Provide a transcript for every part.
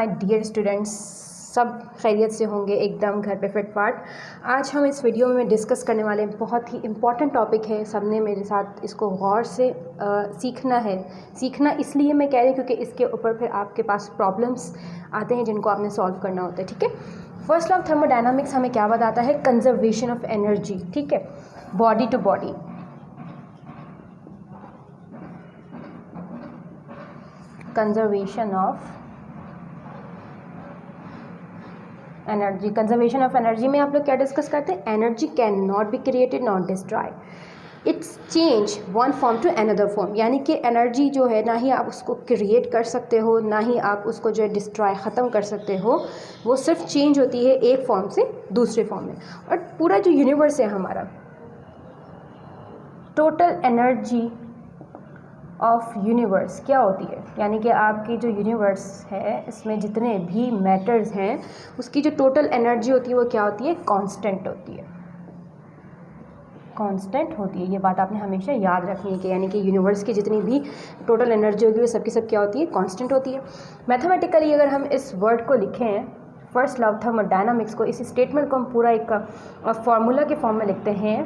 My dear students, सब खैरियत से होंगे, एकदम घर पे फिट फाट। आज हम इस वीडियो में डिस्कस करने वाले बहुत ही इम्पॉर्टेंट टॉपिक है। सबने मेरे साथ इसको गौर से सीखना है। सीखना इसलिए मैं कह रही हूँ क्योंकि इसके ऊपर फिर आपके पास प्रॉब्लम्स आते हैं जिनको आपने सॉल्व करना होता है। ठीक है, फर्स्ट लॉ ऑफ थर्मोडायनामिक्स हमें क्या बताता है? Conservation of energy. ठीक है, body to body, conservation of energy. Conservation of energy में आप लोग क्या डिस्कस करते हैं? Energy can not be created not destroy, it's change one form to another form. यानी कि एनर्जी जो है ना ही आप उसको क्रिएट कर सकते हो, ना ही आप उसको जो है डिस्ट्रॉय ख़त्म कर सकते हो। वो सिर्फ चेंज होती है एक फॉर्म से दूसरे फॉर्म में। और पूरा जो यूनिवर्स है हमारा, टोटल एनर्जी ऑफ यूनिवर्स क्या होती है? यानी कि आपकी जो यूनिवर्स है इसमें जितने भी मैटर्स हैं उसकी जो टोटल एनर्जी होती है वो क्या होती है? कांस्टेंट होती है। कांस्टेंट होती है, ये बात आपने हमेशा याद रखनी है कि यानी कि यूनिवर्स की जितनी भी टोटल एनर्जी होगी वो सबकी सब क्या होती है? कांस्टेंट होती है। मैथमेटिकली अगर हम इस वर्ड को लिखें, फर्स्ट लॉ ऑफ थर्मोडायनामिक्स को, इस स्टेटमेंट को हम पूरा एक फार्मूला के फॉर्म में लिखते हैं,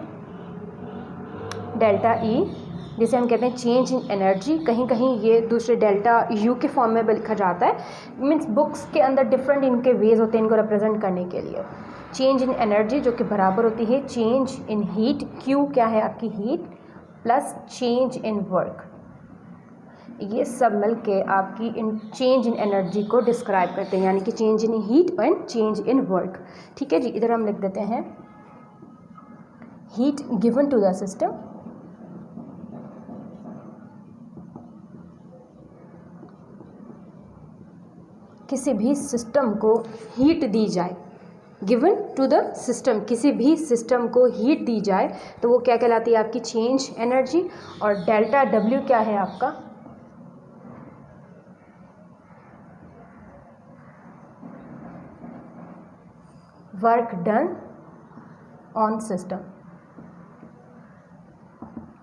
डेल्टा ई, जिसे हम कहते हैं चेंज इन एनर्जी। कहीं कहीं ये दूसरे डेल्टा यू के फॉर्म में भी लिखा जाता है। मीन्स बुक्स के अंदर डिफरेंट इनके वेज होते हैं इनको रिप्रेजेंट करने के लिए। चेंज इन एनर्जी जो कि बराबर होती है चेंज इन हीट, क्यू क्या है आपकी? Heat, plus change in work. ये सब मिल के आपकी इन चेंज इन एनर्जी को डिस्क्राइब करते हैं, यानी कि change in heat and change in work. ठीक है जी, इधर हम लिख देते हैं heat given to the system, किसी भी सिस्टम को हीट दी जाए, गिवन टू द सिस्टम, किसी भी सिस्टम को हीट दी जाए तो वो क्या कहलाती है? आपकी चेंज एनर्जी। और डेल्टा डब्ल्यू क्या है आपका? Work done on system.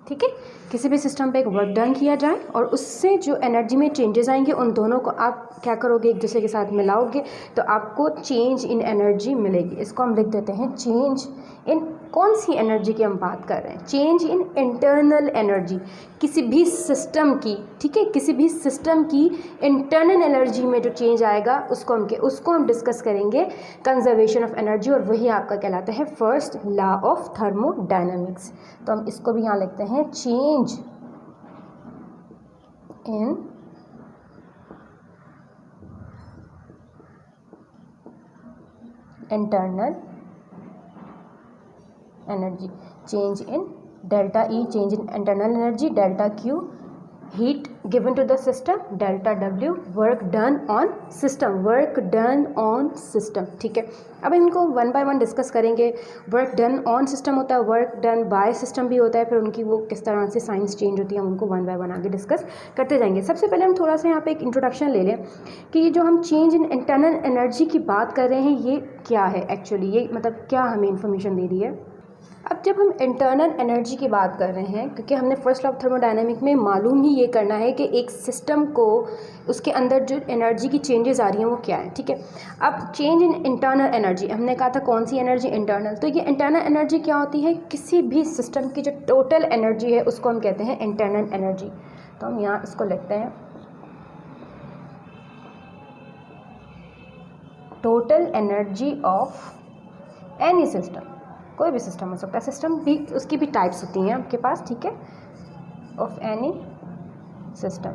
ठीक है, किसी भी सिस्टम पे एक वर्क डन किया जाए और उससे जो एनर्जी में चेंजेस आएंगे उन दोनों को आप क्या करोगे? एक दूसरे के साथ मिलाओगे तो आपको चेंज इन एनर्जी मिलेगी। इसको हम लिख देते हैं चेंज इन, कौन सी एनर्जी की हम बात कर रहे हैं? चेंज इन इंटरनल एनर्जी, किसी भी सिस्टम की। ठीक है, किसी भी सिस्टम की इंटरनल एनर्जी में जो चेंज आएगा उसको हम डिस्कस करेंगे, कंजर्वेशन ऑफ एनर्जी। और वही आपका कहलाता है फर्स्ट लॉ ऑफ थर्मोडायनामिक्स। तो हम इसको भी यहाँ लिखते हैं change in internal energy, change in delta E, change in internal energy, delta Q heat given to the system, delta W work done on system, work done on system. ठीक है, अब इनको वन बाय वन डिस्कस करेंगे। Work done on system होता है, work done by system भी होता है, फिर उनकी वो किस तरह से साइंस चेंज होती है हम उनको वन बाय वन आगे डिस्कस करते जाएंगे। सबसे पहले हम थोड़ा सा यहाँ पे एक इंट्रोडक्शन ले लें कि ये जो हम चेंज इन इंटरनल एनर्जी की बात कर रहे हैं ये क्या है एक्चुअली, ये मतलब क्या हमें इन्फॉर्मेशन दे रही है। अब जब हम इंटरनल एनर्जी की बात कर रहे हैं, क्योंकि हमने फर्स्ट लॉ ऑफ थर्मोडायनामिक में मालूम ही ये करना है कि एक सिस्टम को उसके अंदर जो एनर्जी की चेंजेस आ रही हैं वो क्या है। ठीक है, अब चेंज इन इंटरनल एनर्जी, हमने कहा था कौन सी एनर्जी? इंटरनल। तो ये इंटरनल एनर्जी क्या होती है? किसी भी सिस्टम की जो टोटल एनर्जी है उसको हम कहते हैं इंटरनल एनर्जी। तो हम यहाँ इसको लिखते हैं total energy of any system, कोई भी सिस्टम हो सकता है, सिस्टम भी उसकी भी टाइप्स होती हैं आपके पास। ठीक है, ऑफ एनी सिस्टम,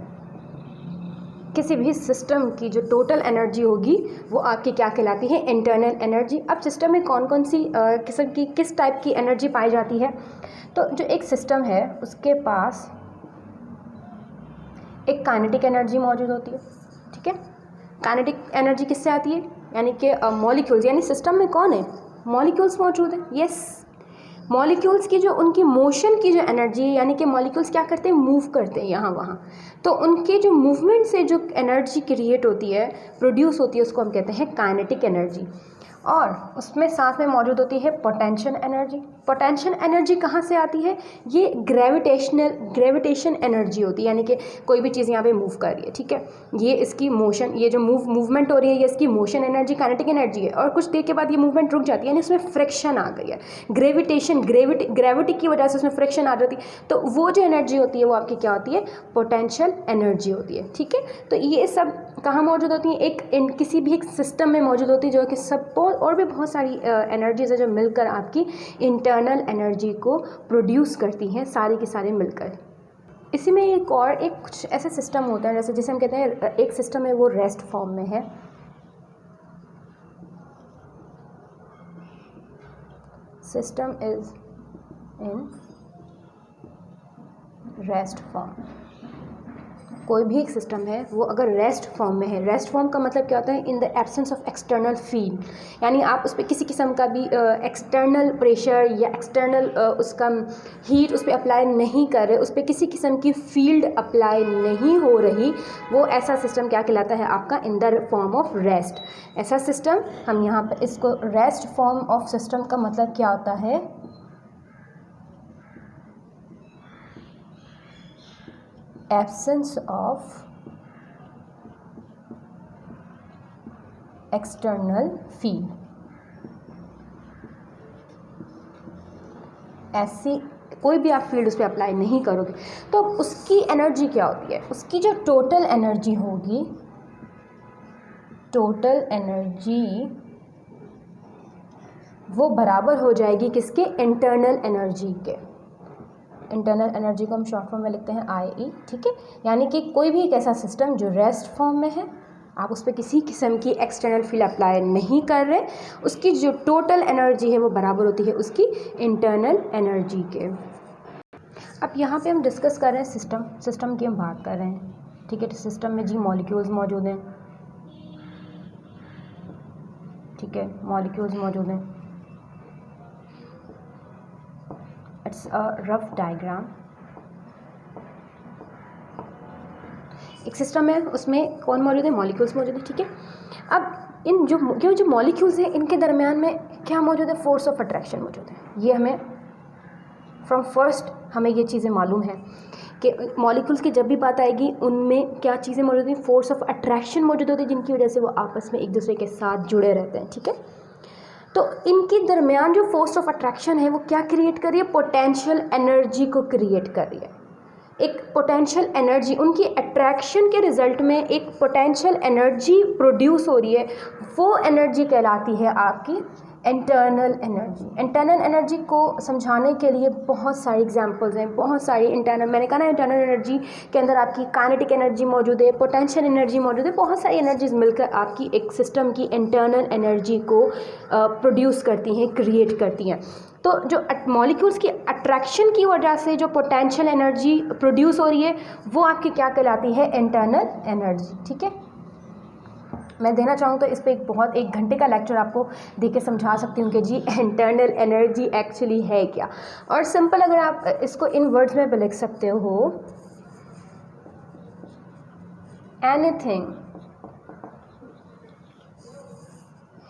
किसी भी सिस्टम की जो टोटल एनर्जी होगी वो आपकी क्या कहलाती है? Internal energy. अब सिस्टम में कौन कौन सी किस्म की, किस टाइप की एनर्जी पाई जाती है? तो जो एक सिस्टम है उसके पास एक काइनेटिक एनर्जी मौजूद होती है। ठीक है, काइनेटिक एनर्जी किससे आती है? यानी कि मॉलिक्यूल्स, यानी सिस्टम में कौन है? मॉलिक्यूल्स मौजूद है। यस, मॉलिक्यूल्स की जो उनकी मोशन की जो एनर्जी है, यानी कि मॉलिक्यूल्स क्या करते हैं? मूव करते हैं यहाँ वहाँ, तो उनके जो मूवमेंट से जो एनर्जी क्रिएट होती है, प्रोड्यूस होती है, उसको हम कहते हैं काइनेटिक एनर्जी। और उसमें साथ में मौजूद होती है पोटेंशियल एनर्जी। पोटेंशियल एनर्जी कहाँ से आती है? ये ग्रेविटेशन एनर्जी होती है, यानी कि कोई भी चीज़ यहाँ पे मूव कर रही है, ठीक है, ये इसकी मोशन, ये जो मूवमेंट हो रही है ये इसकी मोशन एनर्जी, काइनेटिक एनर्जी है, और कुछ देर के बाद ये मूवमेंट रुक जाती है, यानी उसमें फ्रिक्शन आ गई है, ग्रेविटी की वजह से उसमें फ्रिक्शन आ जाती है, तो वो जो एनर्जी होती है वो आपकी क्या होती है? पोटेंशियल एनर्जी होती है, ठीक है। तो ये सब कहाँ मौजूद होती हैं? किसी भी एक सिस्टम में मौजूद होती है, जो कि सब और भी बहुत सारी एनर्जीज है जो मिलकर आपकी इंटरनल एनर्जी को प्रोड्यूस करती हैं, सारी की सारी मिलकर। इसी में एक कुछ ऐसे सिस्टम होता है जैसे जिसे हम कहते हैं, एक सिस्टम है वो रेस्ट फॉर्म में है, system is in rest form. कोई भी एक सिस्टम है वो अगर रेस्ट फॉर्म में है, रेस्ट फॉर्म का मतलब क्या होता है? In the absence of external field, यानी आप उस पर किसी किस्म का भी एक्सटर्नल प्रेशर या एक्सटर्नल उसका हीट उस पर अप्लाई नहीं कर रहे, उस पर किसी किस्म की फील्ड अप्लाई नहीं हो रही, वो ऐसा सिस्टम क्या कहलाता है? आपका in the form of rest. ऐसा सिस्टम हम यहाँ पर इसको रेस्ट फॉर्म ऑफ सिस्टम का मतलब क्या होता है? absence of external field। ऐसी कोई भी आप फील्ड उस पर अप्लाई नहीं करोगे तो उसकी एनर्जी क्या होती है? उसकी जो टोटल एनर्जी होगी, टोटल एनर्जी वो बराबर हो जाएगी किसके? इंटरनल एनर्जी के। इंटरनल एनर्जी को हम शॉर्ट फॉर्म में लिखते हैं IE, ठीक है। यानी कि कोई भी एक ऐसा सिस्टम जो रेस्ट फॉर्म में है, आप उस पर किसी किस्म की एक्सटर्नल फील्ड अप्लाई नहीं कर रहे, उसकी जो टोटल एनर्जी है वो बराबर होती है उसकी इंटरनल एनर्जी के। अब यहाँ पे हम डिस्कस कर रहे हैं सिस्टम की हम बात कर रहे हैं, ठीक है। तो सिस्टम में जी मॉलिक्यूल्स मौजूद हैं, ठीक है, मॉलिक्यूल्स मौजूद हैं। It's a rough diagram. एक सिस्टम है, उसमें कौन मौजूद है? मॉलिक्यूल्स मौजूद है, ठीक है। अब इन जो मॉलिक्यूल्स हैं इनके दरमियान में क्या मौजूद है? फोर्स ऑफ अट्रैक्शन मौजूद है। ये हमें फ्रॉम फर्स्ट हमें ये चीज़ें मालूम है कि मॉलिक्यूल्स की जब भी बात आएगी उनमें क्या चीज़ें मौजूद हैं? फोर्स ऑफ अट्रैक्शन मौजूद होती है, जिनकी वजह से वो आपस में एक दूसरे के साथ जुड़े रहते हैं, ठीक है। तो इनके दरमियान जो फोर्स ऑफ अट्रैक्शन है वो क्या क्रिएट कर रही है? पोटेंशियल एनर्जी को क्रिएट कर रही है। एक पोटेंशियल एनर्जी, उनकी अट्रैक्शन के रिजल्ट में एक पोटेंशियल एनर्जी प्रोड्यूस हो रही है, वो एनर्जी कहलाती है आपकी इंटरनल एनर्जी। इंटरनल एनर्जी को समझाने के लिए बहुत सारी एग्जांपल्स हैं, बहुत सारी मैंने कहा ना, इंटरनल एनर्जी के अंदर आपकी काइनेटिक एनर्जी मौजूद है, पोटेंशियल एनर्जी मौजूद है, बहुत सारी एनर्जीज मिलकर आपकी एक सिस्टम की इंटरनल एनर्जी को प्रोड्यूस करती हैं, क्रिएट करती हैं। तो जो मॉलिक्यूल्स की अट्रैक्शन की वजह से जो पोटेंशियल एनर्जी प्रोड्यूस हो रही है वो आपकी क्या कहलाती है? इंटरनल एनर्जी, ठीक है। मैं देना चाहूँ तो इस पर एक घंटे का लेक्चर आपको दे के समझा सकती हूँ कि जी इंटरनल एनर्जी एक्चुअली है क्या। और सिंपल अगर आप इसको इन वर्ड्स में भी लिख सकते हो, anything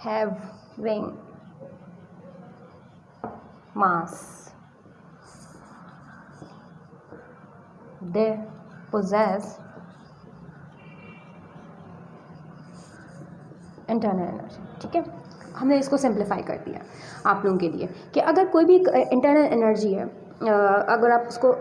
having mass they possess internal energy, ठीक है। हमने इसको सिंप्लीफाई कर दिया आप लोगों के लिए कि अगर कोई भी इंटरनल एनर्जी है, अगर आप उसको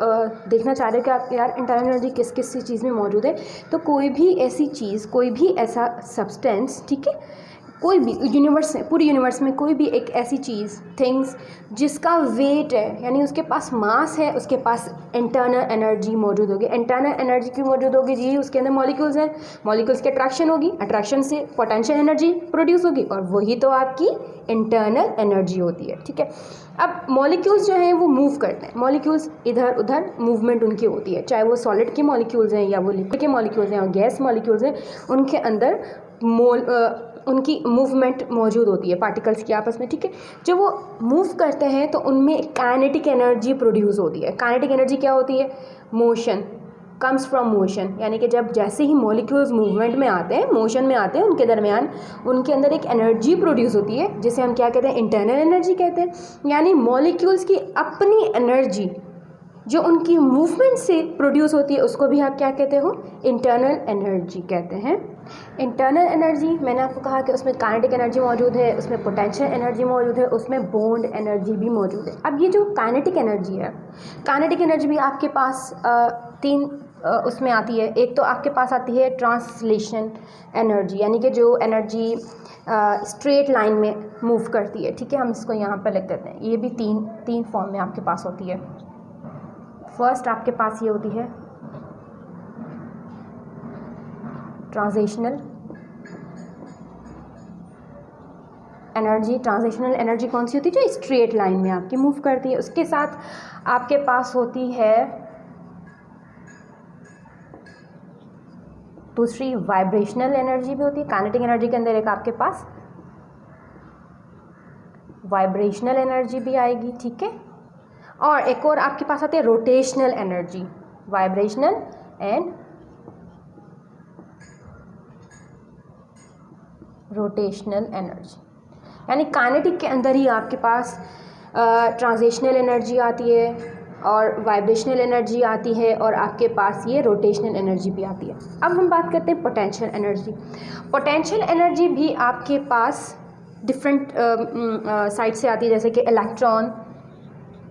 देखना चाह रहे हो कि आप यार इंटरनल एनर्जी किस किस चीज़ में मौजूद है, तो कोई भी ऐसी चीज़, कोई भी ऐसा सब्सटेंस, ठीक है, कोई भी यूनिवर्स में, पूरी यूनिवर्स में कोई भी एक ऐसी चीज़, थिंग्स जिसका वेट है, यानी उसके पास मास है, उसके पास इंटरनल एनर्जी मौजूद होगी। इंटरनल एनर्जी क्यों मौजूद होगी जी? उसके अंदर मॉलिक्यूल्स हैं, मॉलिक्यूल्स की अट्रैक्शन होगी, अट्रैक्शन से पोटेंशियल एनर्जी प्रोड्यूस होगी, और वही तो आपकी इंटरनल एनर्जी होती है, ठीक है। अब मॉलिक्यूल्स जो हैं वो मूव करते हैं, मॉलिक्यूल्स इधर उधर मूवमेंट उनकी होती है, चाहे वो सॉलिड के मॉलिक्यूल्स हैं या वो लिक्विड के मॉलिक्यूल्स हैं और गैस मॉलिक्यूल्स हैं, उनके अंदर उनकी मूवमेंट मौजूद होती है पार्टिकल्स की आपस में, ठीक है। जब वो मूव करते हैं तो उनमें काइनेटिक एनर्जी प्रोड्यूस होती है। काइनेटिक एनर्जी क्या होती है? मोशन, कम्स फ्रॉम मोशन, यानी कि जब जैसे ही मॉलिक्यूल्स मूवमेंट में आते हैं, मोशन में आते हैं, उनके दरमियान उनके अंदर एक एनर्जी प्रोड्यूस होती है जिसे हम क्या कहते हैं, इंटरनल एनर्जी कहते हैं। यानी मॉलिक्यूल्स की अपनी एनर्जी जो उनकी मूवमेंट से प्रोड्यूस होती है उसको भी आप क्या कहते हो, इंटरनल एनर्जी कहते हैं। इंटरनल एनर्जी मैंने आपको कहा कि उसमें काइनेटिक एनर्जी मौजूद है, उसमें पोटेंशियल एनर्जी मौजूद है, उसमें बॉन्ड एनर्जी भी मौजूद है। अब ये जो काइनेटिक एनर्जी है, काइनेटिक एनर्जी भी आपके पास तीन उसमें आती है। एक तो आपके पास आती है ट्रांसलेशन एनर्जी, यानी कि जो एनर्जी स्ट्रेट लाइन में मूव करती है, ठीक है, हम इसको यहाँ पर लिख देते हैं। ये भी तीन फॉर्म में आपके पास होती है। फर्स्ट आपके पास ये होती है ट्रांजिशनल एनर्जी। ट्रांजिशनल एनर्जी कौन सी होती है, जो स्ट्रेट लाइन में आपकी मूव करती है। उसके साथ आपके पास होती है दूसरी वाइब्रेशनल एनर्जी भी होती है। काइनेटिक एनर्जी के अंदर एक आपके पास वाइब्रेशनल एनर्जी भी आएगी, ठीक है। और एक और आपके पास आती है rotational energy, vibrational and rotational energy. यानी काइनेटिक के अंदर ही आपके पास ट्रांजिशनल एनर्जी आती है और वाइब्रेशनल एनर्जी आती है और आपके पास ये रोटेशनल एनर्जी भी आती है। अब हम बात करते हैं पोटेंशियल एनर्जी। पोटेंशियल एनर्जी भी आपके पास डिफरेंट साइड से आती है, जैसे कि इलेक्ट्रॉन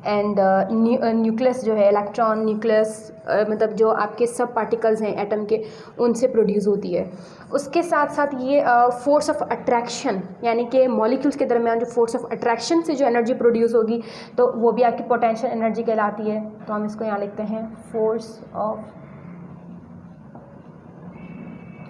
एंड न्यूक्लियस जो है, इलेक्ट्रॉन न्यूक्लियस मतलब जो आपके सब पार्टिकल्स हैं एटम के, उनसे प्रोड्यूस होती है। उसके साथ साथ ये फोर्स ऑफ अट्रैक्शन, यानी कि मॉलिक्यूल्स के दरमियान जो फोर्स ऑफ अट्रैक्शन से जो एनर्जी प्रोड्यूस होगी तो वो भी आपकी पोटेंशियल एनर्जी कहलाती है। तो हम इसको यहाँ लिखते हैं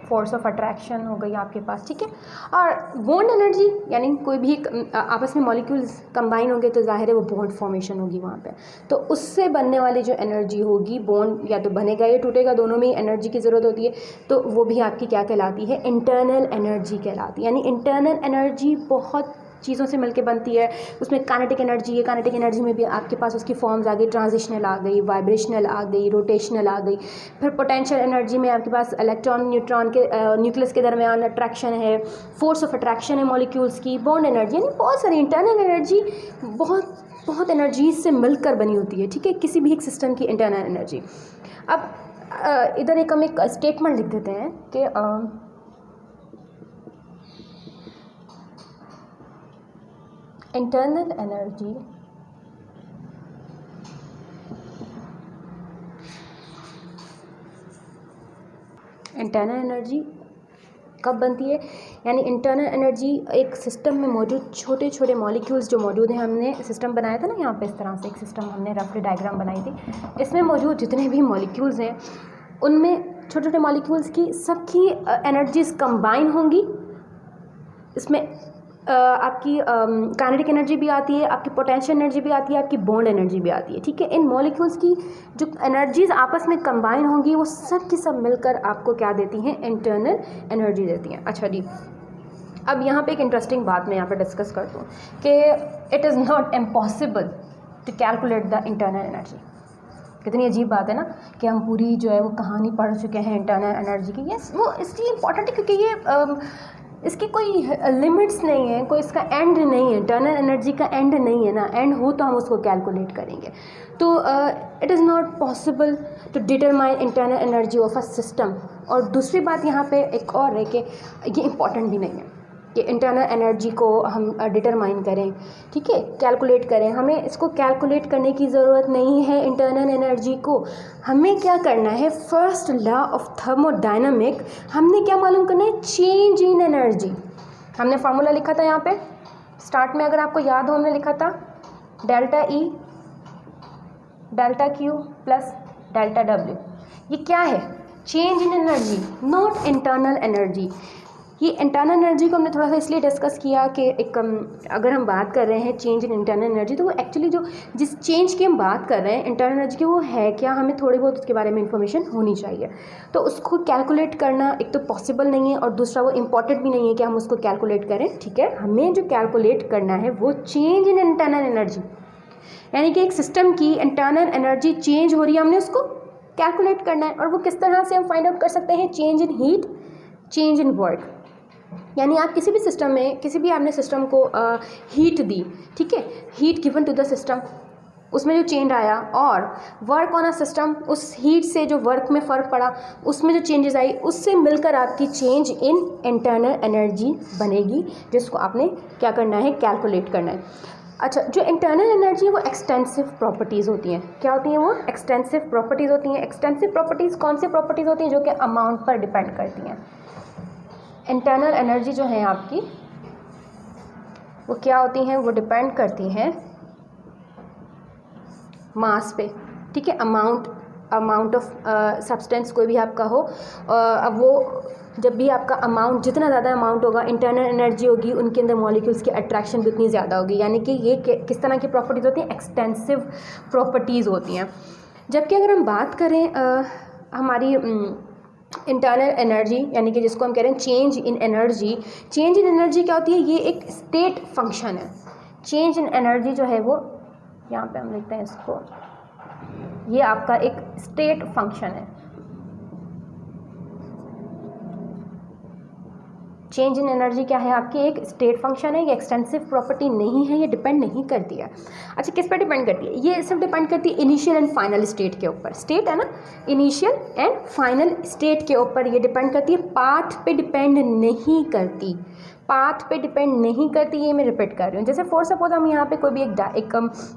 फोर्स ऑफ अट्रैक्शन हो गई आपके पास, ठीक है। और बॉन्ड एनर्जी, यानी कोई भी आपस में मॉलिक्यूल्स कंबाइन होंगे तो जाहिर है वो बॉन्ड फॉर्मेशन होगी वहाँ पे, तो उससे बनने वाली जो एनर्जी होगी, बॉन्ड या तो बनेगा या टूटेगा, दोनों में ही एनर्जी की ज़रूरत होती है, तो वो भी आपकी क्या कहलाती है, इंटरनल एनर्जी कहलाती है। यानी इंटरनल एनर्जी बहुत चीज़ों से मिलके बनती है। उसमें काइनेटिक एनर्जी है, काइनेटिक एनर्जी में भी आपके पास उसकी फॉर्म्स आ गई, ट्रांजिशनल आ गई, वाइब्रेशनल आ गई, रोटेशनल आ गई। फिर पोटेंशियल एनर्जी में आपके पास इलेक्ट्रॉन न्यूट्रॉन के न्यूक्लियस के दरमियान अट्रैक्शन है, फोर्स ऑफ अट्रैक्शन है मॉलिक्यूल्स की, बॉन्ड एनर्जी, यानी बहुत सारी इंटरनल एनर्जी बहुत एनर्जीज से मिलकर बनी होती है, ठीक है, किसी भी एक सिस्टम की इंटरनल एनर्जी। अब इधर हम एक स्टेटमेंट लिख देते हैं कि इंटरनल एनर्जी कब बनती है, यानी इंटरनल एनर्जी एक सिस्टम में मौजूद छोटे छोटे मॉलिक्यूल्स जो मौजूद हैं, हमने सिस्टम बनाया था ना यहाँ पे, इस तरह से एक सिस्टम हमने रफली डायग्राम बनाई थी, इसमें मौजूद जितने भी मॉलिक्यूल्स हैं उनमें छोटे छोटे मॉलिक्यूल्स की सबकी एनर्जीज कंबाइन होंगी। इसमें आपकी काइनेटिक एनर्जी भी आती है, आपकी पोटेंशियल एनर्जी भी आती है, आपकी बॉन्ड एनर्जी भी आती है, ठीक है। इन मॉलिक्यूल्स की जो एनर्जीज आपस में कंबाइन होंगी वो सब की सब मिलकर आपको क्या देती हैं, इंटरनल एनर्जी देती हैं। अच्छा जी, अब यहाँ पे एक इंटरेस्टिंग बात मैं यहाँ पे डिस्कस करती हूँ कि it is not impossible to calculate the internal energy. कितनी अजीब बात है ना कि हम पूरी जो है वो कहानी पढ़ चुके हैं इंटरनल एनर्जी की। यस, वो इसलिए इम्पॉर्टेंट है क्योंकि ये इसकी कोई लिमिट्स नहीं है, कोई इसका एंड नहीं है, इंटरनल एनर्जी का एंड नहीं है ना, एंड हो तो हम उसको कैलकुलेट करेंगे। तो it is not possible to determine internal energy of a system. और दूसरी बात यहाँ पे एक और है कि ये इम्पॉर्टेंट भी नहीं है कि इंटरनल एनर्जी को हम डिटरमाइन करें, ठीक है, कैलकुलेट करें। हमें इसको कैलकुलेट करने की ज़रूरत नहीं है इंटरनल एनर्जी को। हमें क्या करना है, फर्स्ट लॉ ऑफ थर्मोडायनामिक हमने क्या मालूम करना है, चेंज इन एनर्जी। हमने फार्मूला लिखा था यहाँ पे स्टार्ट में, अगर आपको याद हो, हमने लिखा था delta E delta Q plus delta W. ये क्या है, change in energy, not internal energy. ये इंटरनल एनर्जी को हमने थोड़ा सा इसलिए डिस्कस किया कि एक अगर हम बात कर रहे हैं चेंज इन इंटरनल एनर्जी, तो वो एक्चुअली जो जिस चेंज की हम बात कर रहे हैं इंटरनल एनर्जी की, वो है क्या, हमें थोड़ी बहुत उसके बारे में इंफॉर्मेशन होनी चाहिए। तो उसको कैलकुलेट करना एक तो पॉसिबल नहीं है और दूसरा वो इम्पॉर्टेंट भी नहीं है कि हम उसको कैलकुलेट करें, ठीक है। हमें जो कैलकुलेट करना है वो चेंज इन इंटरनल एनर्जी, यानी कि एक सिस्टम की इंटरनल एनर्जी चेंज हो रही है, हमने उसको कैलकुलेट करना है। और वो किस तरह से हम फाइंड आउट कर सकते हैं? Change in heat, change in work. यानी आप किसी भी सिस्टम में, किसी भी आपने सिस्टम को हीट दी, ठीक है, heat given to the system, उसमें जो चेंज आया, और वर्क ऑन अ सिस्टम, उस हीट से जो वर्क में फ़र्क पड़ा, उसमें जो चेंजेस आई, उससे मिलकर आपकी चेंज इन इंटरनल एनर्जी बनेगी, जिसको आपने क्या करना है? कैलकुलेट करना है। अच्छा, जो इंटरनल एनर्जी है वो एक्सटेंसिव प्रॉपर्टीज़ होती हैं। क्या होती हैं वो? एक्सटेंसिव प्रॉपर्टीज़ होती हैं। एक्सटेंसिव प्रॉपर्टीज़ कौन सी प्रॉपर्टीज़ होती हैं? जो कि अमाउंट पर डिपेंड करती हैं। इंटरनल एनर्जी जो है आपकी, वो क्या होती हैं? वो डिपेंड करती हैं मास पे, ठीक है, अमाउंट ऑफ सब्सटेंस कोई भी आपका हो, अब वो जब भी आपका अमाउंट, जितना ज़्यादा अमाउंट होगा, इंटरनल एनर्जी होगी, उनके अंदर मॉलिक्यूल्स की अट्रैक्शन भी उतनी ज़्यादा होगी। यानी कि ये किस तरह की प्रॉपर्टीज़ होती हैं? एक्सटेंसिव प्रॉपर्टीज़ होती हैं। जबकि अगर हम बात करें हमारी इंटरनल एनर्जी, यानी कि जिसको हम कह रहे हैं change in energy, change in energy क्या होती है? ये एक स्टेट फंक्शन है। चेंज इन एनर्जी जो है वो, यहाँ पे हम लिखते हैं इसको, ये आपका एक स्टेट फंक्शन है। चेंज इन एनर्जी क्या है? आपकी एक स्टेट फंक्शन है। ये एक्सटेंसिव प्रॉपर्टी नहीं है, ये डिपेंड नहीं करती है। अच्छा, किस पर डिपेंड करती है? ये सिर्फ डिपेंड करती है इनिशियल एंड फाइनल स्टेट के ऊपर। स्टेट है ना, इनिशियल एंड फाइनल स्टेट के ऊपर ये डिपेंड करती है, पाथ पे डिपेंड नहीं करती। पाथ पे डिपेंड नहीं करती, ये मैं रिपीट कर रही हूँ। जैसे फॉर सपोज हम यहाँ पे कोई भी एक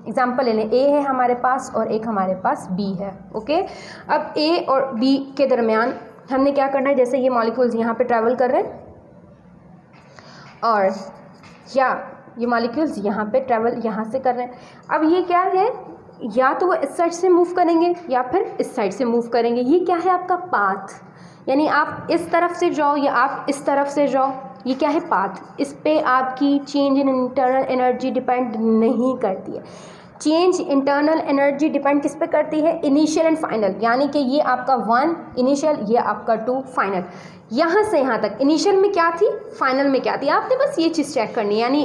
एग्जांपल ले लें। ए है हमारे पास और एक हमारे पास बी है, ओके। अब ए और बी के दरमियान हमने क्या करना है? जैसे ये मॉलिक्यूल्स यहाँ पे ट्रैवल कर रहे हैं, और या ये मॉलिक्यूल्स यहाँ पे ट्रैवल यहाँ से कर रहे हैं। अब ये क्या है? या तो वो इस साइड से मूव करेंगे या फिर इस साइड से मूव करेंगे। ये क्या है? आपका पाथ। यानी आप इस तरफ से जाओ या आप इस तरफ से जाओ, ये क्या है? पाथ। इस पे आपकी change in internal energy depend नहीं करती है। चेंज इंटरनल एनर्जी डिपेंड किस पे करती है? Initial and final. यानी कि ये आपका 1 इनिशियल, ये आपका 2 फाइनल। यहाँ से यहाँ तक इनिशियल में क्या थी, फाइनल में क्या थी, आपने बस ये चीज़ चेक करनी है। यानी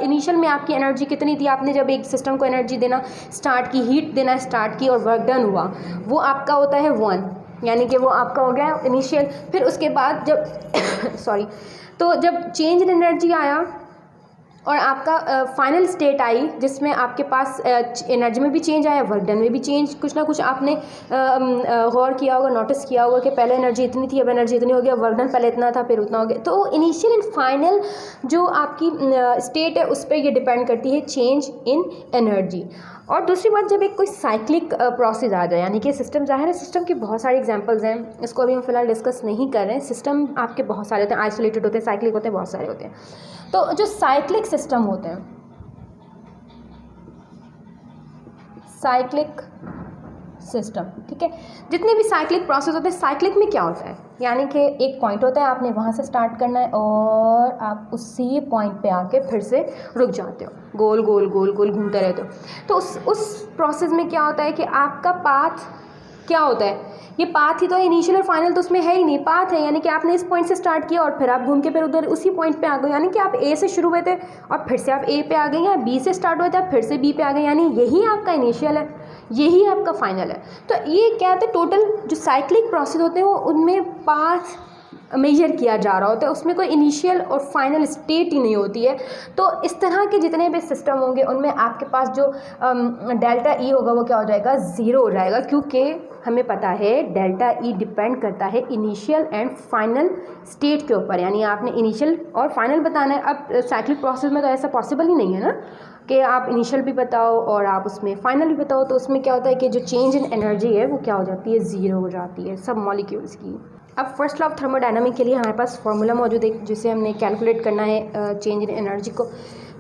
इनिशियल में आपकी एनर्जी कितनी थी, आपने जब एक सिस्टम को एनर्जी देना स्टार्ट की, हीट देना स्टार्ट की और वर्क डन हुआ, वो आपका होता है 1, यानी कि वो आपका हो गया इनिशियल। फिर उसके बाद जब सॉरी, तो जब चेंज इन एनर्जी आया और आपका फाइनल स्टेट आई, जिसमें आपके पास एनर्जी में भी चेंज आया, वर्क डन में भी चेंज, कुछ ना कुछ आपने गौर किया होगा, नोटिस किया होगा कि पहले एनर्जी इतनी थी, अब एनर्जी इतनी हो गया, वर्क डन पहले इतना था फिर उतना हो गया। तो इनिशियल एंड फाइनल जो आपकी स्टेट है उस पर ये डिपेंड करती है चेंज इन एनर्जी। और दूसरी बात, जब एक कोई साइक्लिक प्रोसेस आ जाए, यानी कि सिस्टम, ज़ाहिर है सिस्टम की बहुत सारी एग्जांपल्स हैं, इसको अभी हम फिलहाल डिस्कस नहीं कर रहे हैं। सिस्टम आपके बहुत सारे होते हैं, आइसोलेटेड होते हैं, साइक्लिक होते हैं, बहुत सारे होते हैं। तो जो साइक्लिक सिस्टम होते हैं, साइक्लिक सिस्टम, ठीक है, जितने भी साइक्लिक प्रोसेस होते हैं, साइक्लिक में क्या होता है? यानी कि एक पॉइंट होता है, आपने वहाँ से स्टार्ट करना है और आप उसी पॉइंट पे आके फिर से रुक जाते हो, गोल गोल गोल गोल घूमते रहते हो। तो उस प्रोसेस में क्या होता है कि आपका पाथ क्या होता है? ये पाथ ही तो है, इनिशियल और फाइनल तो उसमें है ही नहीं, पाथ है। यानी कि आपने इस पॉइंट से स्टार्ट किया और फिर आप घूम के फिर उधर उसी पॉइंट पे आ गए। यानी कि आप ए से शुरू हुए थे और फिर से आप ए पे आ गए, या बी से स्टार्ट हुए थे आप फिर से बी पे आ गए। यानी यही आपका इनिशियल है, यही आपका फाइनल है। तो ये क्या होता है, टोटल जो साइक्लिक प्रोसेस होते हैं वो उनमें पाथ मेजर किया जा रहा होता है, उसमें कोई इनिशियल और फाइनल स्टेट ही नहीं होती है। तो इस तरह के जितने भी सिस्टम होंगे उनमें आपके पास जो डेल्टा ई होगा वो क्या हो जाएगा? 0 हो जाएगा, क्योंकि हमें पता है डेल्टा ई डिपेंड करता है इनिशियल एंड फाइनल स्टेट के ऊपर। यानी आपने इनिशियल और फाइनल बताना है। अब साइक्लिक प्रोसेस में तो ऐसा पॉसिबल ही नहीं है ना कि आप इनिशियल भी बताओ और आप उसमें फाइनल भी बताओ। तो उसमें क्या होता है कि जो चेंज इन एनर्जी है वो क्या हो जाती है? 0 हो जाती है सब मॉलिक्यूल्स की। अब फर्स्ट लॉ ऑफ थर्मोडायनामिक के लिए हमारे पास फार्मूला मौजूद है, जिसे हमने कैलकुलेट करना है चेंज इन एनर्जी को,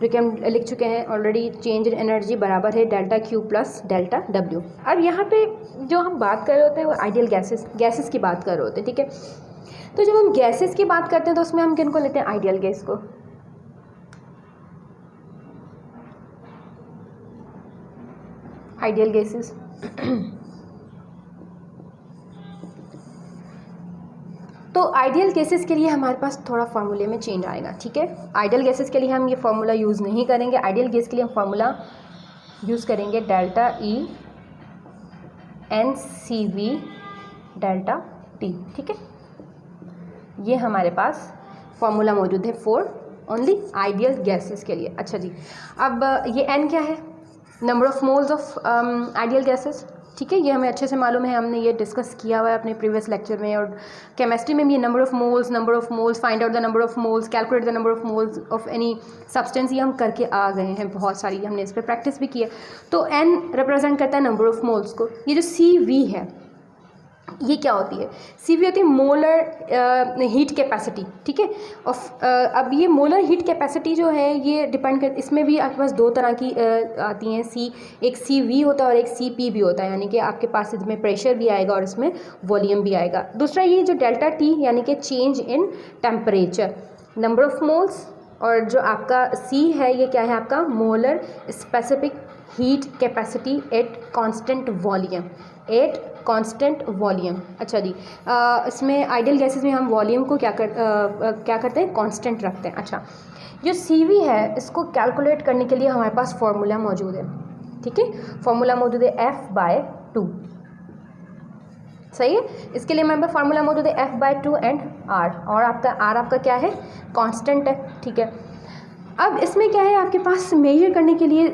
जो कि हम लिख चुके हैं ऑलरेडी। चेंज इन एनर्जी बराबर है delta Q plus delta W. अब यहाँ पे जो हम बात कर रहे होते हैं वो आइडियल गैसेस की बात कर रहे होते हैं, ठीक है। तो जब हम गैसेस की बात करते हैं तो उसमें हम किन को लेते हैं? आइडियल गैस को। आइडियल गैसेस तो आइडियल गैसेस के लिए हमारे पास थोड़ा फार्मूले में चेंज आएगा, ठीक है। आइडियल गैसेस के लिए हम ये फार्मूला यूज़ नहीं करेंगे। आइडियल गैस के लिए हम फार्मूला यूज़ करेंगे delta E NCV delta T, ठीक है। ये हमारे पास फॉर्मूला मौजूद है फॉर ओनली आइडियल गैसेस के लिए। अच्छा जी, अब ये N क्या है? Number of moles of ideal gases, ठीक है। ये हमें अच्छे से मालूम है, हमने ये डिस्कस किया हुआ है अपने प्रीवियस लेक्चर में, और केमिस्ट्री में भी ये number of moles, find out the number of moles, calculate the number of moles of any substance, ये हम करके आ गए हैं बहुत सारी, हमने इस पर प्रैक्टिस भी की है। तो N रिप्रेजेंट करता है नंबर ऑफ मोल्स को। ये जो CV है ये क्या होती है? CV होती है मोलर हीट कैपेसिटी, ठीक है। अब ये मोलर हीट कैपेसिटी जो है ये डिपेंड कर, इसमें भी आपके पास दो तरह की आती हैं, एक CV होता है और एक CP भी होता है, यानी कि आपके पास इसमें प्रेशर भी आएगा और इसमें वॉल्यूम भी आएगा। दूसरा ये जो डेल्टा T यानी कि change in temperature, number of moles, और जो आपका C है ये क्या है आपका? Molar specific heat capacity at constant volume, eight constant volume. अच्छा जी, इसमें आइडियल गैसेस में हम वॉल्यूम को क्या करते हैं? कांस्टेंट रखते हैं। अच्छा, जो CV है इसको कैलकुलेट करने के लिए हमारे पास फार्मूला मौजूद है, ठीक है। फार्मूला मौजूद है F/2, सही है। इसके लिए हमारे पास फार्मूला मौजूद है F/2 एंड R, और R आपका क्या है? कांस्टेंट है, ठीक है। अब इसमें क्या है आपके पास मेजर करने के लिए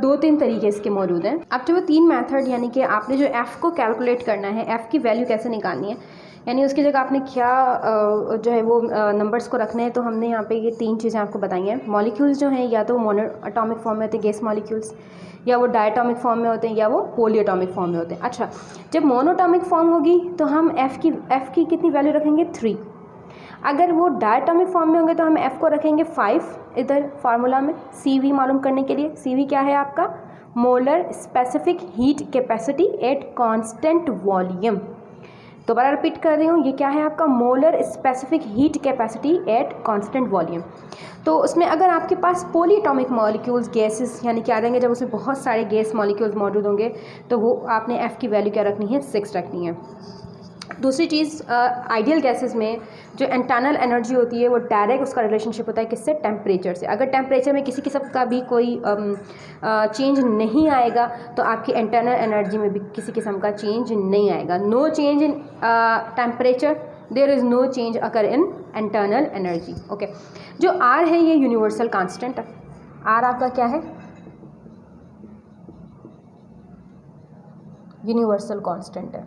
2-3 तरीके इसके मौजूद हैं। अब जो वो 3 मेथड, यानी कि आपने जो F को कैलकुलेट करना है, F की वैल्यू कैसे निकालनी है, यानी उसकी जगह आपने क्या जो है वो नंबर्स को रखने हैं, तो हमने यहाँ पे ये 3 चीज़ें आपको बताई हैं। मॉलिक्यूल्स जो हैं या तो मोनो एटॉमिक फॉर्म में होते हैं गैस मॉलिक्यूल्स, या वो डायटॉमिक फॉर्म में होते हैं, या वो पॉलीएटॉमिक फॉर्म में होते हैं। अच्छा, जब मोनोटॉमिक फॉर्म होगी तो हम F की कितनी वैल्यू रखेंगे? 3। अगर वो डायटॉमिक फॉर्म में होंगे तो हम F को रखेंगे 5 इधर फार्मूला में। CV मालूम करने के लिए, CV क्या है आपका? Molar specific heat capacity at constant volume. दोबारा रिपीट कर रही हूँ, ये क्या है आपका? Molar specific heat capacity at constant volume. तो उसमें अगर आपके पास पॉलीएटॉमिक मॉलिक्यूल्स गैसेस यानी क्या रहेंगे, जब उसमें बहुत सारे गैस मॉलिक्यूल्स मौजूद होंगे तो वो आपने F की वैल्यू क्या रखनी है? 6 रखनी है। दूसरी चीज़, आइडियल गैसेस में जो इंटरनल एनर्जी होती है वो डायरेक्ट उसका रिलेशनशिप होता है किससे? टेम्परेचर से। अगर टेम्परेचर में किसी किस्म का भी कोई चेंज नहीं आएगा तो आपकी इंटरनल एनर्जी में भी किसी किस्म का चेंज नहीं आएगा। No change in temperature, there is no change occur in internal energy. Okay, जो R है ये यूनिवर्सल कांस्टेंट है। R आपका क्या है? यूनिवर्सल कांस्टेंट है।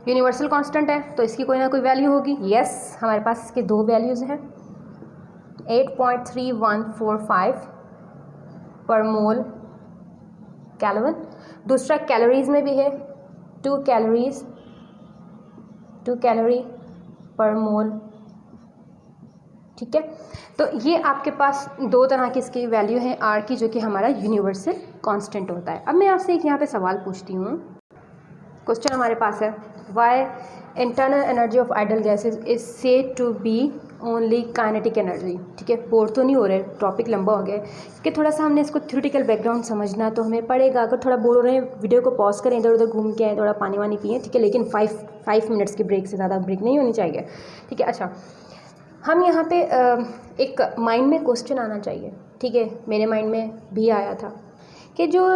यूनिवर्सल कांस्टेंट है तो इसकी कोई ना कोई वैल्यू होगी। यस, हमारे पास इसके 2 वैल्यूज़ हैं, 8.3145 पर मोल केल्विन। दूसरा कैलोरीज में भी है, 2 कैलोरी पर मोल, ठीक है। तो ये आपके पास 2 तरह की इसकी वैल्यू है R की, जो कि हमारा यूनिवर्सल कांस्टेंट होता है। अब मैं आपसे एक यहाँ पे सवाल पूछती हूँ, क्वेश्चन हमारे पास है, why internal energy of ideal gases is said to be only kinetic energy. ठीक है, बोर तो नहीं हो रहे, टॉपिक लंबा हो गया कि थोड़ा सा हमने इसको थ्योरेटिकल बैकग्राउंड समझना तो हमें पड़ेगा। अगर थोड़ा बोर हो रहे हैं वीडियो को पॉज करें, इधर उधर घूम के आए, थोड़ा पानी वानी पिए, ठीक है, लेकिन 5 मिनट्स की ब्रेक से ज़्यादा ब्रेक नहीं होनी चाहिए, ठीक है। अच्छा, हम यहाँ पे एक माइंड में क्वेश्चन आना चाहिए, ठीक है, मेरे माइंड में भी आया था कि जो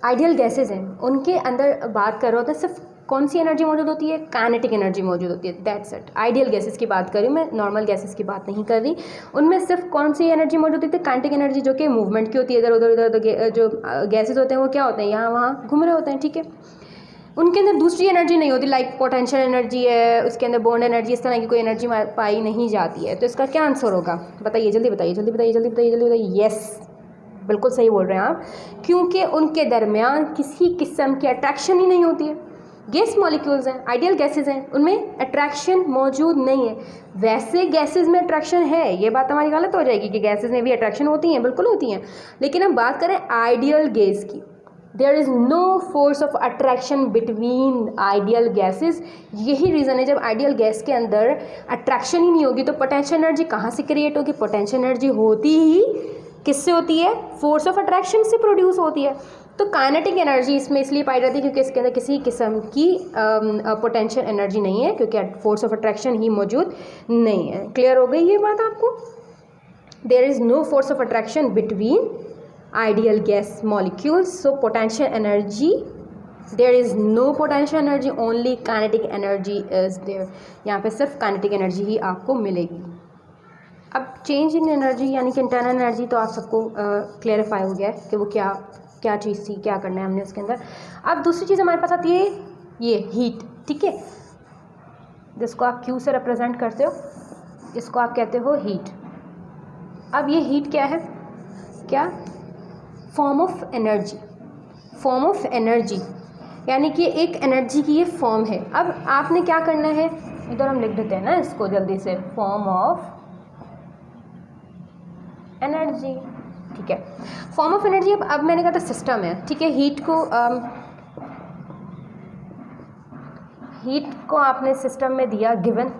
आइडियल गैसेज हैं उनके अंदर बात कर रहे होते हैं सिर्फ कौन सी एनर्जी मौजूद होती है? काइनेटिक एनर्जी मौजूद होती है, दैट्स इट। आइडियल गैसेस की बात कर रही हूँ मैं, नॉर्मल गैसेस की बात नहीं कर रही। उनमें सिर्फ कौन सी एनर्जी मौजूद होती है? काइनेटिक एनर्जी, जो कि मूवमेंट की होती है, इधर उधर जो गैसेज होते हैं वो क्या होते हैं, यहाँ वहाँ घूम रहे होते हैं, ठीक है। उनके अंदर दूसरी एनर्जी नहीं होती, लाइक पोटेंशियल एनर्जी है, उसके अंदर बॉन्ड एनर्जी, इस तरह की कोई एनर्जी पाई नहीं जाती है। तो इसका क्या आंसर होगा? बताइए, जल्दी बताइए, जल्दी बताइए, जल्दी बताइए, जल्दी बताइए। यस, बिल्कुल सही बोल रहे हैं आप, क्योंकि उनके दरमियान किसी किस्म की अट्रैक्शन ही नहीं होती है। गैस मॉलिक्यूल्स हैं, आइडियल गैसेज हैं, उनमें अट्रैक्शन मौजूद नहीं है। वैसे गैसेज में अट्रैक्शन है, ये बात हमारी गलत हो जाएगी कि गैसेज में भी अट्रैक्शन होती हैं, बिल्कुल होती हैं, लेकिन हम बात करें आइडियल गैस की, there is no force of attraction between ideal gases. यही रीज़न है, जब आइडियल गैस के अंदर अट्रैक्शन ही नहीं होगी तो पोटेंशियल एनर्जी कहाँ से क्रिएट होगी? पोटेंशियल एनर्जी होती ही किससे होती है? फोर्स ऑफ अट्रैक्शन से प्रोड्यूस होती है। तो काइनेटिक एनर्जी इसमें इसलिए पाई जाती है क्योंकि इसके अंदर किसी किस्म की पोटेंशियल एनर्जी नहीं है, क्योंकि फोर्स ऑफ अट्रैक्शन ही मौजूद नहीं है। क्लियर हो गई ये बात आपको? There is no force of attraction between ideal gas molecules. So potential energy, there is no potential energy, only kinetic energy is there. यहाँ पे सिर्फ kinetic energy ही आपको मिलेगी. अब चेंज इन एनर्जी यानी कि इंटरनल एनर्जी तो आप सबको क्लेरिफाई हो गया है कि वो क्या चीज़ थी, क्या करना है हमने उसके अंदर. अब दूसरी चीज़ हमारे पास आती है ये हीट. ठीक है, जिसको आप Q से रिप्रेजेंट करते हो, इसको आप कहते हो हीट. अब ये हीट क्या है, क्या form of energy. Form of energy यानी कि एक एनर्जी की ये फॉर्म है. अब आपने क्या करना है, इधर हम लिख देते हैं ना इसको जल्दी से, फॉर्म ऑफ एनर्जी. ठीक है, फॉर्म ऑफ एनर्जी. अब मैंने कहा था सिस्टम है. ठीक है, हीट को आपने सिस्टम में दिया, given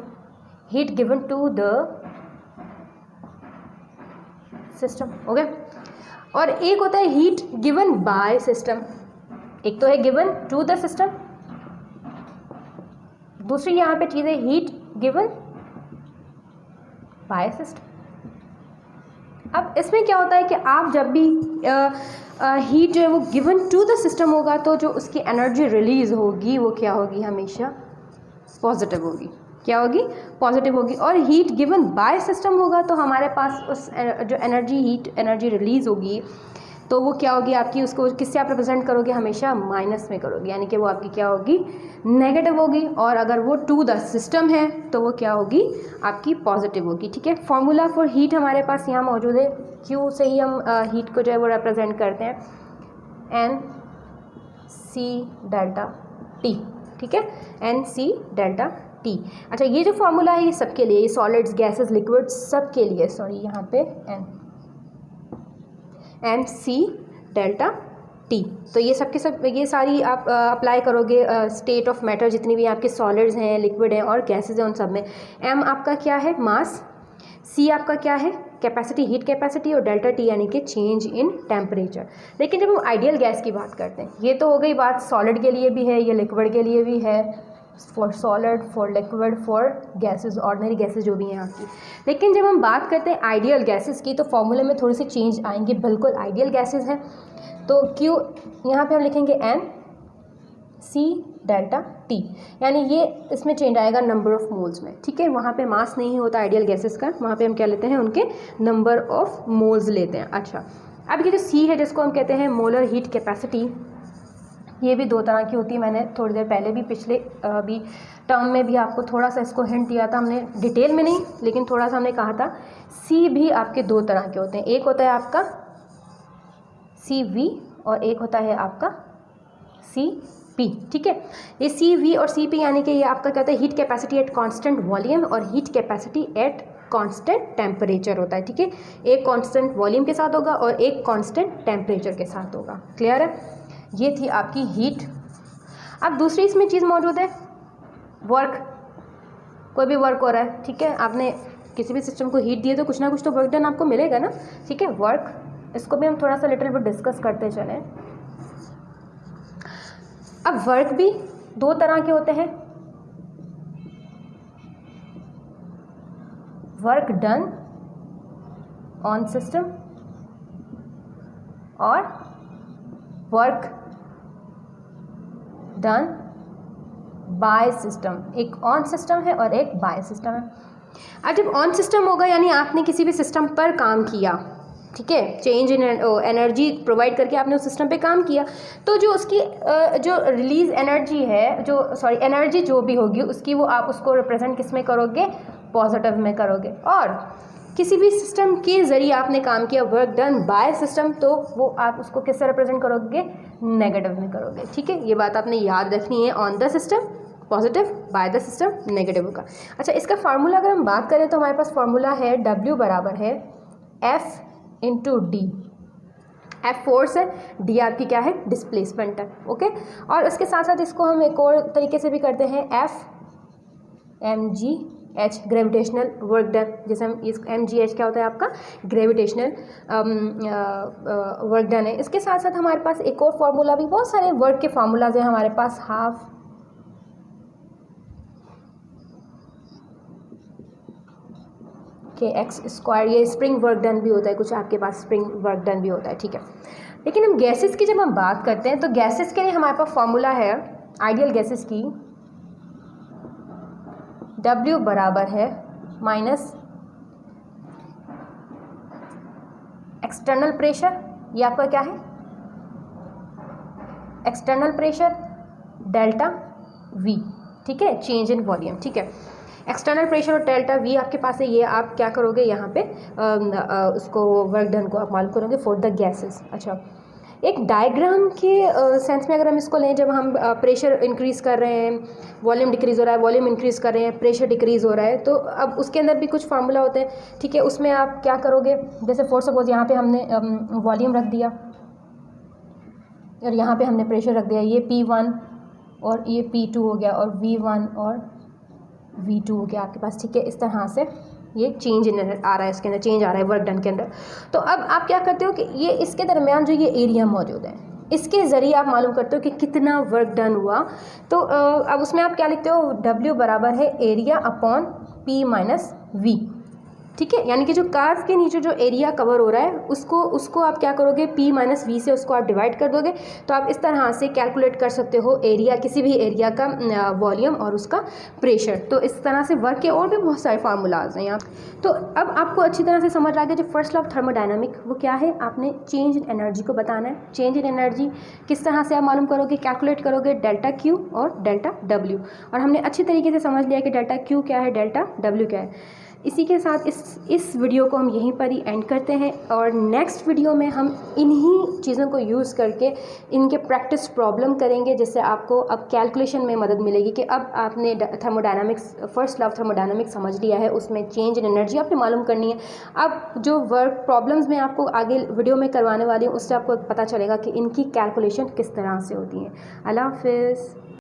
heat given to the system. Okay, और एक होता है हीट गिवन बाय सिस्टम. एक तो है गिवन टू द सिस्टम, दूसरी यहाँ पे चीज़ है हीट गिवन बाय सिस्टम. अब इसमें क्या होता है कि आप जब भी हीट जो है वो गिवन टू द सिस्टम होगा तो जो उसकी एनर्जी रिलीज होगी वो क्या होगी, हमेशा पॉजिटिव होगी. क्या होगी, पॉजिटिव होगी. और हीट गिवन बाय सिस्टम होगा तो हमारे पास उस जो हीट एनर्जी रिलीज होगी तो वो क्या होगी आपकी, उसको किससे आप रिप्रेजेंट करोगे, हमेशा माइनस में करोगे, यानी कि वो आपकी क्या होगी, नेगेटिव होगी. और अगर वो टू द सिस्टम है तो वो क्या होगी, आपकी पॉजिटिव होगी. ठीक है, फॉर्मूला फॉर हीट हमारे पास यहाँ मौजूद है. क्यू से ही हम हीट को जो है वो रिप्रेजेंट करते हैं, एन सी डेल्टा टी. ठीक है, एन सी डेल्टा टी. अच्छा, ये जो फॉर्मूला है ये सबके लिए, ये सॉलिड्स, गैसेस, लिक्विड्स सबके लिए. सॉरी, यहाँ पे एन सी डेल्टा टी. तो ये सबके सब ये सारी आप अप्लाई करोगे स्टेट ऑफ मैटर, जितनी भी आपके सॉलिड्स हैं, लिक्विड हैं और गैसेस हैं, उन सब में. एम आपका क्या है, मास. सी आपका क्या है, कैपेसिटी, हीट कैपेसिटी. और डेल्टा टी यानी कि चेंज इन टेम्परेचर. लेकिन जब हम आइडियल गैस की बात करते हैं, ये तो हो गई बात सॉलिड के लिए भी है, ये लिक्विड के लिए भी है, for solid, for liquid, for gases, ordinary gases जो भी हैं आपकी. लेकिन जब हम बात करते हैं आइडियल गैसेस की तो फॉर्मूले में थोड़ी सी चेंज आएंगे. बिल्कुल आइडियल गैसेस हैं तो क्यू यहाँ पे हम लिखेंगे एन सी डेल्टा टी, यानी ये इसमें चेंज आएगा नंबर ऑफ मोल्स में. ठीक है, वहाँ पे मास नहीं होता आइडियल गैसेस का, वहाँ पे हम क्या लेते हैं, उनके नंबर ऑफ मोल्स लेते हैं. अच्छा, अब ये जो सी है जिसको हम कहते हैं मोलर हीट कैपेसिटी, ये भी दो तरह की होती है. मैंने थोड़ी देर पहले भी पिछले भी टर्म में भी आपको थोड़ा सा इसको हिंट दिया था, हमने डिटेल में नहीं लेकिन थोड़ा सा हमने कहा था. सी भी आपके दो तरह के होते हैं, एक होता है आपका सी वी और एक होता है आपका सी पी. ठीक है, ये सी वी और सी पी यानी कि ये आपका क्या होता है, heat capacity at constant volume और heat capacity at constant temperature होता है. ठीक है, एक कांस्टेंट वॉल्यूम के साथ होगा और एक कांस्टेंट टेम्परेचर के साथ होगा. क्लियर है, ये थी आपकी हीट. अब दूसरी इसमें चीज़ मौजूद है वर्क. कोई भी वर्क हो रहा है, ठीक है, आपने किसी भी सिस्टम को हीट दिए तो कुछ ना कुछ तो वर्क डन आपको मिलेगा ना. ठीक है, वर्क, इसको भी हम थोड़ा सा लिटिल बिट डिस्कस करते चलें. अब वर्क भी दो तरह के होते हैं, वर्क डन ऑन सिस्टम और वर्क डन बाय सिस्टम. एक ऑन सिस्टम है और एक बाय सिस्टम है. अब जब ऑन सिस्टम होगा यानी आपने किसी भी सिस्टम पर काम किया, ठीक है, चेंज इन एनर्जी प्रोवाइड करके आपने उस सिस्टम पे काम किया, तो जो उसकी जो रिलीज एनर्जी है, जो सॉरी एनर्जी जो भी होगी उसकी वो आप उसको रिप्रेजेंट किस में करोगे, पॉजिटिव में करोगे. और किसी भी सिस्टम के ज़रिए आपने काम किया, वर्क डन बाय सिस्टम, तो वो आप उसको किससे रिप्रेजेंट करोगे, नेगेटिव में करोगे. ठीक है, ये बात आपने याद रखनी है. On the system positive, by the system negative होगा. अच्छा, इसका फार्मूला अगर हम बात करें तो हमारे पास फार्मूला है W बराबर है F into D. F force है, D आपकी क्या है, डिस्प्लेसमेंट है. ओके, और उसके साथ साथ इसको हम एक और तरीके से भी करते हैं, F mgh gravitational work done. जैसे हम इस mgh क्या होता है आपका, ग्रेविटेशनल वर्क डन है. इसके साथ साथ हमारे पास एक और फार्मूला भी, बहुत सारे वर्क के फार्मूलाज हैं हमारे पास. हाफ के एक्स स्क्वायर, ये स्प्रिंग वर्क डन भी होता है, कुछ आपके पास स्प्रिंग वर्क डन भी होता है, ठीक है। लेकिन हम गैसेस की जब हम बात करते हैं तो गैसेस के लिए हमारे पास फॉर्मूला है आइडियल गैसेस की, W बराबर है माइनस एक्सटर्नल प्रेशर, ये आपका क्या है एक्सटर्नल प्रेशर डेल्टा V, ठीक है, चेंज इन वॉल्यूम, ठीक है। एक्सटर्नल प्रेशर और डेल्टा V आपके पास है, ये आप क्या करोगे यहाँ पे उसको वर्क डन को आप मालूम करोगे फॉर द गैसेस। अच्छा, एक डायग्राम के सेंस में अगर हम इसको लें, जब हम प्रेशर इंक्रीज़ कर रहे हैं, वॉल्यूम डिक्रीज़ हो रहा है, वॉल्यूम इंक्रीज़ कर रहे हैं, प्रेशर डिक्रीज़ हो रहा है, तो अब उसके अंदर भी कुछ फार्मूला होते हैं, ठीक है। उसमें आप क्या करोगे, जैसे फॉर सपोज यहाँ पे हमने वॉल्यूम रख दिया और यहाँ पे हमने प्रेशर रख दिया, ये P1 और ये P2 हो गया और V1 और V2 हो गया आपके पास, ठीक है। इस तरह से ये चेंज आ रहा है, इसके अंदर चेंज आ रहा है वर्क डन के अंदर। तो अब आप क्या करते हो कि ये इसके दरमियान जो ये एरिया मौजूद है, इसके ज़रिए आप मालूम करते हो कि कितना वर्क डन हुआ। तो अब उसमें आप क्या लिखते हो, W बराबर है area upon P minus V, ठीक है। यानी कि जो कार के नीचे जो एरिया कवर हो रहा है उसको आप क्या करोगे, P माइनस V से उसको आप डिवाइड कर दोगे, तो आप इस तरह से कैलकुलेट कर सकते हो एरिया, किसी भी एरिया का वॉल्यूम और उसका प्रेशर। तो इस तरह से वर्क के और भी बहुत सारे फार्मूलाज हैं यहाँ। तो अब आपको अच्छी तरह से समझ आ गया जो फर्स्ट लॉ ऑफ थर्मोडायनामिक वो क्या है, आपने चेंज इन एनर्जी को बताना है। चेंज इन एनर्जी किस तरह से आप मालूम करोगे, कैलकुलेट करोगे डेल्टा Q और डेल्टा W, और हमने अच्छी तरीके से समझ लिया कि डेल्टा Q क्या है, डेल्टा W क्या है। इसी के साथ इस वीडियो को हम यहीं पर ही एंड करते हैं, और नेक्स्ट वीडियो में हम इन्हीं चीज़ों को यूज़ करके इनके प्रैक्टिस प्रॉब्लम करेंगे, जिससे आपको अब कैलकुलेशन में मदद मिलेगी कि अब आपने thermodynamics first law of thermodynamics समझ लिया है, उसमें चेंज इन एनर्जी आपने मालूम करनी है। अब जो वर्क प्रॉब्लम्स मैं आपको आगे वीडियो में करवाने वाली हूँ, उससे आपको पता चलेगा कि इनकी कैलकुलेशन किस तरह से होती है। अल्लाह हाफिज़।